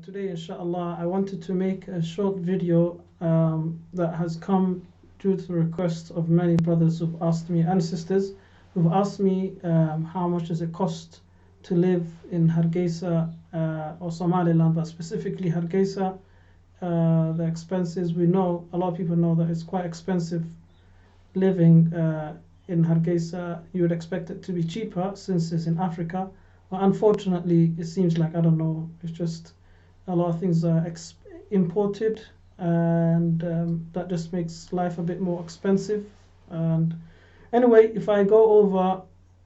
Today, inshallah, I wanted to make a short video that has come due to the request of many brothers who've asked me and sisters who've asked me how much does it cost to live in Hargeisa or Somaliland, but specifically Hargeisa. The expenses, we know, a lot of people know that it's quite expensive living in Hargeisa. You would expect it to be cheaper since it's in Africa. But unfortunately, it seems like, I don't know, it's just a lot of things are imported, and that just makes life a bit more expensive. And anyway, if I go over,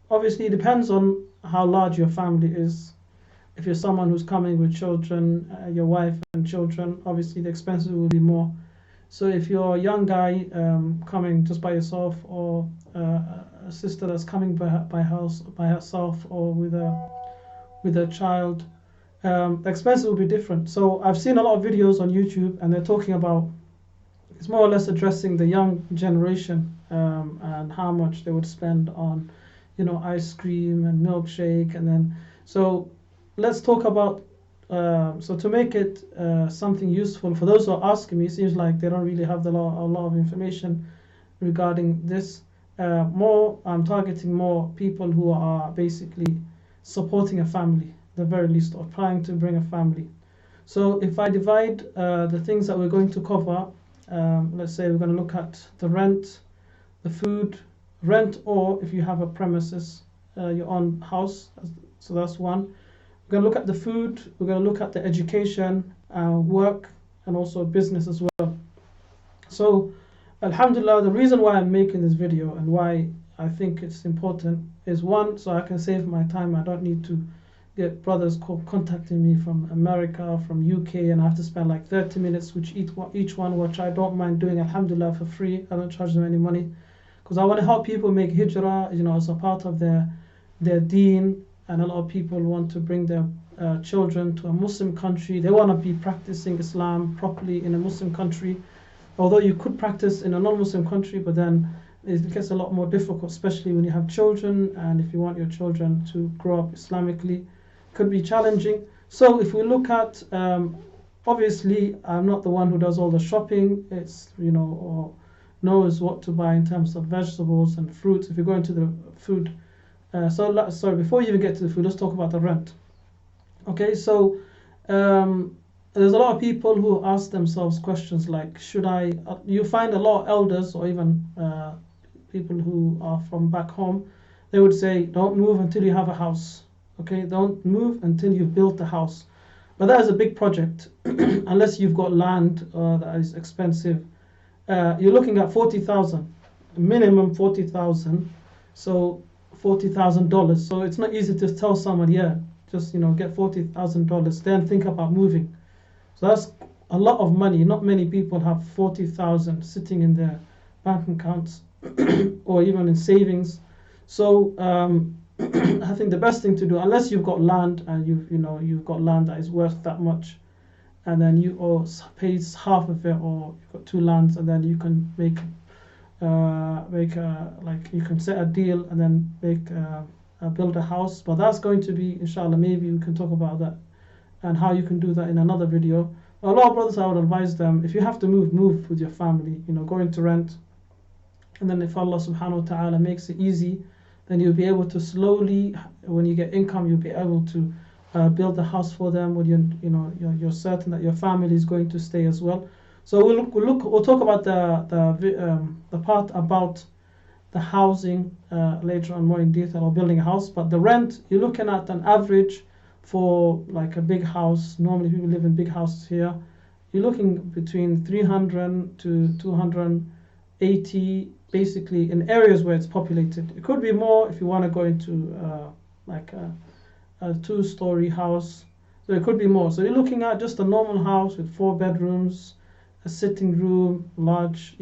obviously it depends on how large your family is. If you're someone who's coming with children, your wife and children, obviously the expenses will be more. So if you're a young guy coming just by yourself, or a sister that's coming by herself, or with a child, the expenses will be different. So I've seen a lot of videos on YouTube, and they're talking about, it's more or less addressing the young generation, and how much they would spend on, ice cream and milkshake, and then so let's talk about. So to make it something useful for those who are asking me, it seems like they don't really have a lot of information regarding this. I'm targeting more people who are basically supporting a family, the very least, or trying to bring a family. So if I divide the things that we're going to cover, let's say we're going to look at the rent, the food, rent, or if you have a premises, your own house, so that's one. We're going to look at the food, we're going to look at the education, work, and also business as well. So alhamdulillah, the reason why I'm making this video and why I think it's important is, one, so I can save my time. I don't need to get brothers contacting me from America, from UK, and I have to spend like 30 minutes with each one, which I don't mind doing, alhamdulillah, for free. I don't charge them any money, because I want to help people make hijrah, as a part of their deen. And a lot of people want to bring their children to a Muslim country. They want to be practicing Islam properly in a Muslim country. Although you could practice in a non-Muslim country, but then it gets a lot more difficult, especially when you have children, and if you want your children to grow up Islamically, it could be challenging. So if we look at, obviously, I'm not the one who does all the shopping. It's, or knows what to buy in terms of vegetables and fruits. If you go into the food, sorry, before you even get to the food, let's talk about the rent. Okay, so there's a lot of people who ask themselves questions like, should I, you find a lot of elders, or even people who are from back home, they would say, don't move until you have a house. Okay, don't move until you've built a house. But that is a big project, unless you've got land that is expensive. You're looking at 40,000, minimum 40,000. So $40,000. So it's not easy to tell someone, yeah, just get $40,000, then think about moving. So that's a lot of money. Not many people have 40,000 sitting in their bank accounts or even in savings. So I think the best thing to do, unless you've got land and you've got land that is worth that much, and then you pay half of it, or you've got two lands, and then you can like you can set a deal and then build a house. But that's going to be, inshallah, maybe we can talk about that and how you can do that in another video. A lot of brothers, I would advise them, if you have to move with your family, go into rent, and then if Allah subhanahu wa ta'ala makes it easy, then you'll be able to slowly, when you get income, you'll be able to build a house for them when you're certain that your family is going to stay as well. So we'll talk about the part about the housing later on, more in detail, or building a house. But the rent, you're looking at an average for like a big house. Normally people live in big houses here. You're looking between 300 to 280, basically in areas where it's populated. It could be more if you want to go into like a two-story house. So it could be more. So you're looking at just a normal house with 4 bedrooms, a sitting room, large,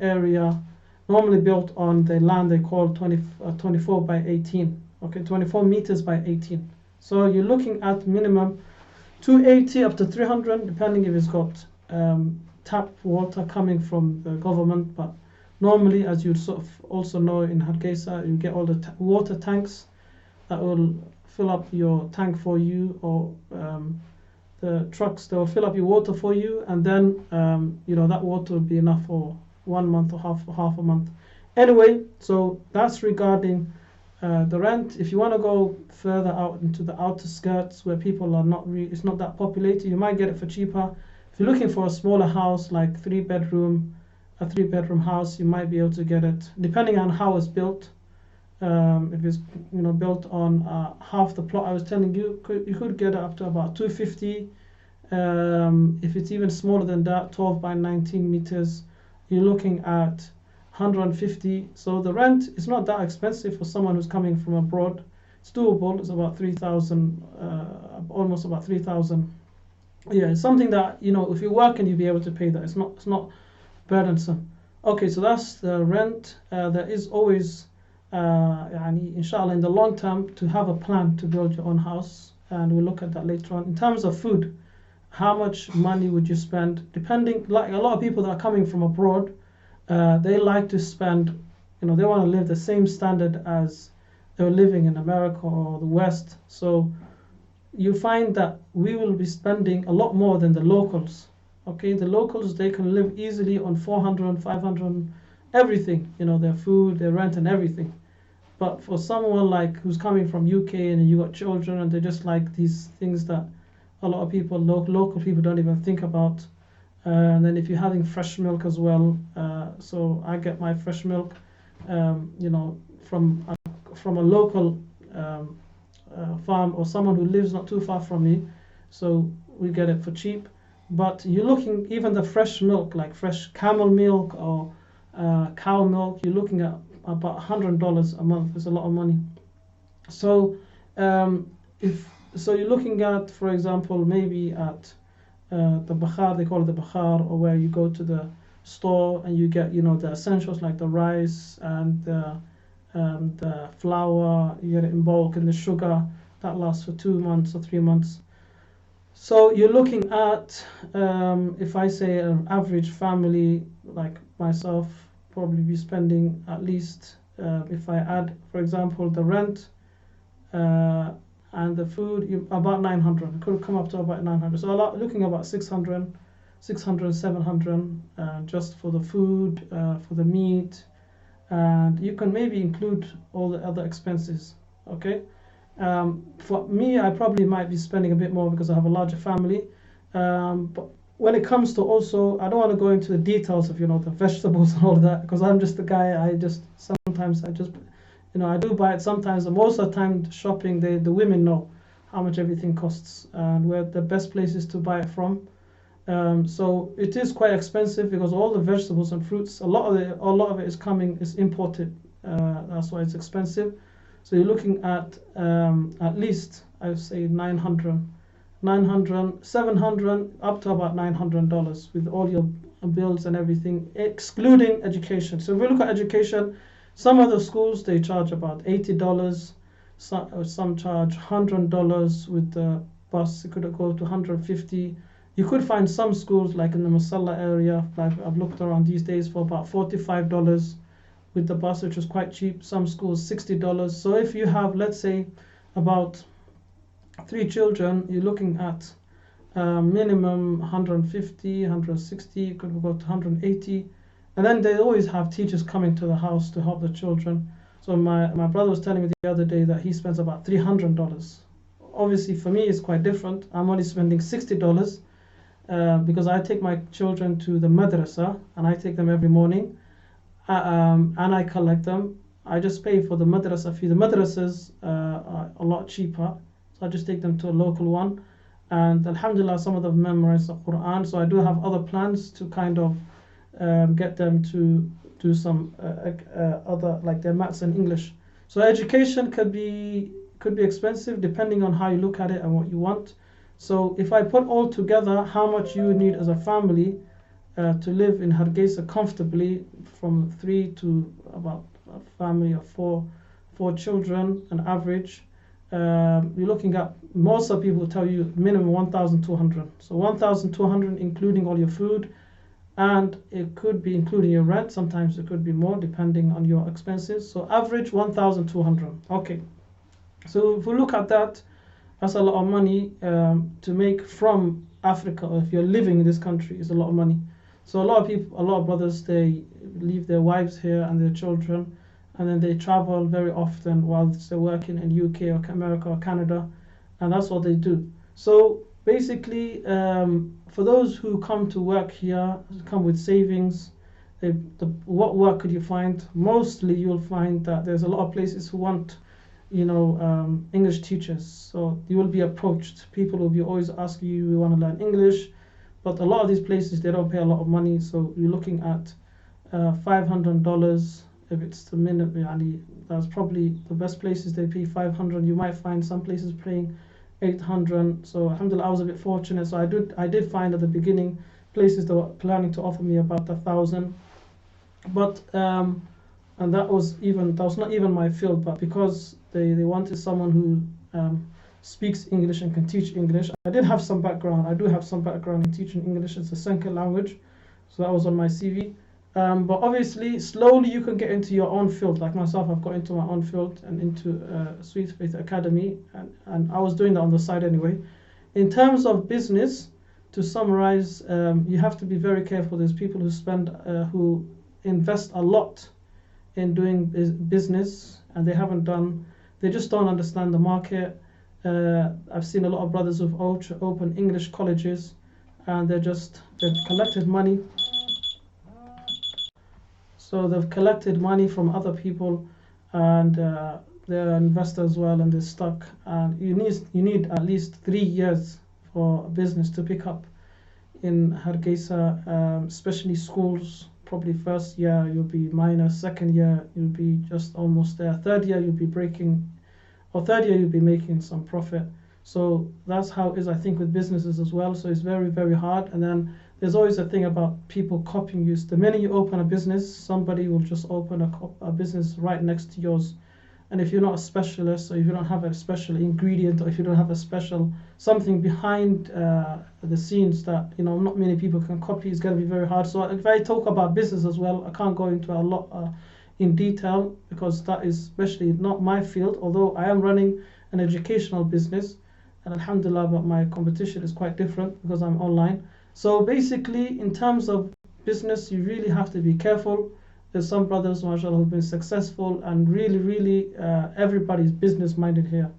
area, normally built on the land they call 24 by 18. Okay, 24 meters by 18. So you're looking at minimum 280 up to 300, depending if it's got tap water coming from the government. But normally, as you sort of also know, in Hargeisa, you get all the water tanks that will fill up your tank for you, or the trucks, they will fill up your water for you, and then that water will be enough for 1 month or half a month. Anyway, so that's regarding the rent. If you want to go further out into the outer skirts where people are not it's not that populated, you might get it for cheaper. If you're looking for a smaller house, like a 3-bedroom house, you might be able to get it depending on how it's built. If it's built on half the plot I was telling you, you could get it up to about 250. If it's even smaller than that, 12 by 19 meters, you're looking at 150. So the rent is not that expensive for someone who's coming from abroad. It's doable. It's about 3,000, almost about 3,000. Yeah, it's something that if you work and you'll be able to pay that. It's not burdensome. Okay, so that's the rent. There is always inshallah in the long term to have a plan to build your own house, and we'll look at that later on. In terms of food, how much money would you spend? Depending, like a lot of people that are coming from abroad, they like to spend, they want to live the same standard as they're living in America or the West. So you find that we will be spending a lot more than the locals. Okay, the locals, they can live easily on 400, 500, everything, their food, their rent and everything. But for someone who's coming from UK and you got children and they just like these things that a lot of people, local people don't even think about. And then if you're having fresh milk as well, so I get my fresh milk, from a local farm or someone who lives not too far from me, so we get it for cheap. But you're looking, even the fresh milk, like fresh camel milk or cow milk, you're looking at about $100 a month. It's a lot of money. So so you're looking at, for example, maybe at the bakhar, they call it the bakhar, or where you go to the store and you get the essentials like the rice and the flour, you get it in bulk, and the sugar that lasts for 2 months or 3 months. So you're looking at, if I say an average family like myself, probably be spending at least, if I add, for example, the rent and the food, about 900. It could come up to about 900. So looking about 600, 700 just for the food, for the meat, and you can maybe include all the other expenses. Okay. For me, I probably might be spending a bit more because I have a larger family. But when it comes to also, I don't want to go into the details of the vegetables and all of that, because I'm just the guy. I do buy it sometimes. And most of the time, shopping, the women know how much everything costs and where the best places to buy it from. So it is quite expensive because all the vegetables and fruits, a lot of it is imported. That's why it's expensive. So you're looking at least, I would say 900, 700, up to about $900 with all your bills and everything, excluding education. So if we look at education, some of the schools, they charge about $80. Some charge $100 with the bus. It could go to $150. You could find some schools like in the Masalla area, like I've looked around these days, for about $45 with the bus, which is quite cheap. Some schools $60. So if you have, let's say, about 3 children, you're looking at minimum 150, 160, you could go to 180. And then they always have teachers coming to the house to help the children. So my brother was telling me the other day that he spends about $300. Obviously for me it's quite different. I'm only spending $60 because I take my children to the madrasa and I take them every morning. And I collect them. I just pay for the madrasa fee. The madrasas are a lot cheaper, so I just take them to a local one. And alhamdulillah, some of them memorize the Quran. So I do have other plans to kind of get them to do some other, like their maths and English. So education could be expensive depending on how you look at it and what you want. So if I put all together how much you need as a family to live in Hargeisa comfortably, from 3 to about a family of 4 children, an average, you're looking at, most of people tell you minimum 1,200. So 1,200 including all your food, and it could be including your rent. Sometimes it could be more depending on your expenses. So average 1,200. Okay. So if we look at that, That's a lot of money to make from Africa. Or if you're living in this country, it's a lot of money. So a lot of people, a lot of brothers, they leave their wives here and their children, and then they travel very often whilst they're working in UK or America or Canada, and that's what they do. So basically, for those who come to work here, come with savings, what work could you find? Mostly you'll find that there's a lot of places who want, English teachers. So you will be approached. People will be always asking you, we want to learn English. But a lot of these places, they don't pay a lot of money. So you're looking at $500 if it's the minute. That's probably the best places they pay 500. You might find some places paying 800. So alhamdulillah, I was a bit fortunate. So I did find at the beginning places that were planning to offer me about 1,000. But and that was not even my field. But because they wanted someone who speaks English and can teach English. I did have some background. I do have some background in teaching English as a second language, so that was on my CV. But obviously, slowly you can get into your own field. Like myself, I've got into my own field and into Sweet Faith Academy, and I was doing that on the side anyway. In terms of business, to summarize, you have to be very careful. There's people who invest a lot in doing business, and they just don't understand the market. I've seen a lot of brothers who've opened English colleges, and they've collected money. So they've collected money from other people, and they're investors as well, and they're stuck. And you need at least 3 years for a business to pick up in Hargeisa, especially schools. Probably first year you'll be minus, second year you'll be just almost there, third year you'll be third year you'll be making some profit. So that's how it is, I think, with businesses as well. So it's very, very hard. And then there's always a thing about people copying you. The minute you open a business, somebody will just open a business right next to yours. And if you're not a specialist, or if you don't have a special ingredient, or if you don't have a special something behind the scenes that not many people can copy, it's going to be very hard. So if I talk about business as well, I can't go into a lot in detail, because that is especially not my field, although I am running an educational business, and alhamdulillah, but my competition is quite different because I'm online. So basically, in terms of business, you really have to be careful. There's some brothers, mashallah, who've been successful, and really, everybody's business minded here.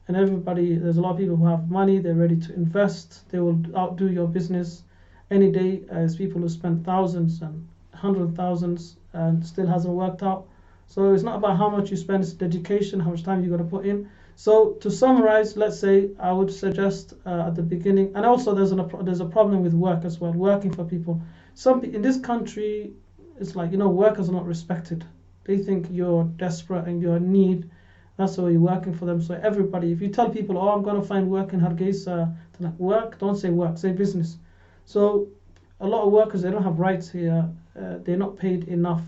And there's a lot of people who have money, they're ready to invest, they will outdo your business any day. There's people who spend thousands and hundreds of thousands and still hasn't worked out. So it's not about how much you spend, it's dedication, how much time you got to put in. So to summarize, let's say I would suggest at the beginning, and also there's a problem with work as well, working for people. In this country, it's like, workers are not respected. They think you're desperate and you're in need. That's why you're working for them. So everybody, if you tell people, oh, I'm going to find work in Hargeisa, they're like, work? Don't say work, say business. So a lot of workers, they don't have rights here. They're not paid enough.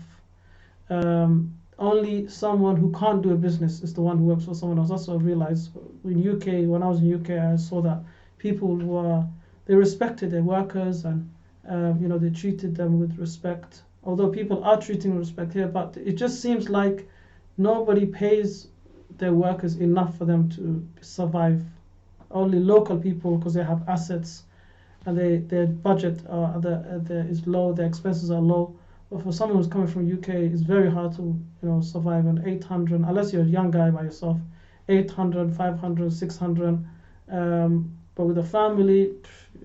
Only someone who can't do a business is the one who works for someone else. That's what I realized. When I was in UK, I saw that people they respected their workers, and they treated them with respect. Although people are treating respect here, but it just seems like nobody pays their workers enough for them to survive. Only local people, because they have assets, and their budget is low, their expenses are low. But for someone who's coming from UK, it's very hard to survive on 800, unless you're a young guy by yourself. 800, 500, 600. But with a family,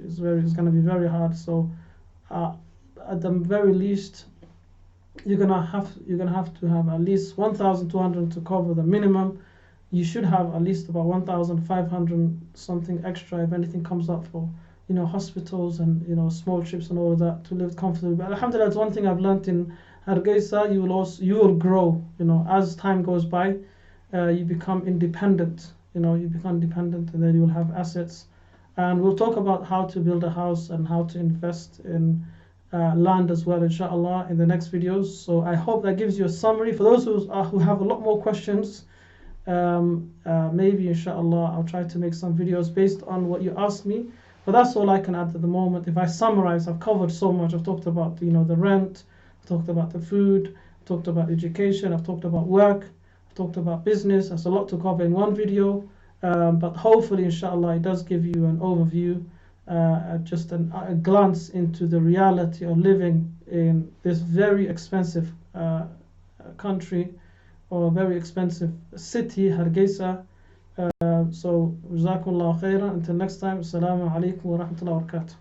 it's going to be very hard. So at the very least, you're gonna have to have at least 1,200 to cover the minimum. You should have at least about 1,500 something extra if anything comes up for hospitals and small trips and all of that, to live comfortably. But alhamdulillah, it's one thing I've learned in Hargeisa. You will grow. As time goes by, you become independent. And then you will have assets. And we'll talk about how to build a house and how to invest in land as well, inshallah, in the next videos. So I hope that gives you a summary. For those who have a lot more questions, maybe inshallah I'll try to make some videos based on what you asked me. But that's all I can add at the moment. If I summarize, I've covered so much. I've talked about the rent, I've talked about the food, I've talked about education, I've talked about work, I've talked about business. There's a lot to cover in one video. But hopefully, inshallah, it does give you an overview, just a glance into the reality of living in this very expensive country, or a very expensive city, Hargeisa. So, jazakumullah khairan. Until next time, assalamu alaikum wa rahmatullahi wa barakatuh.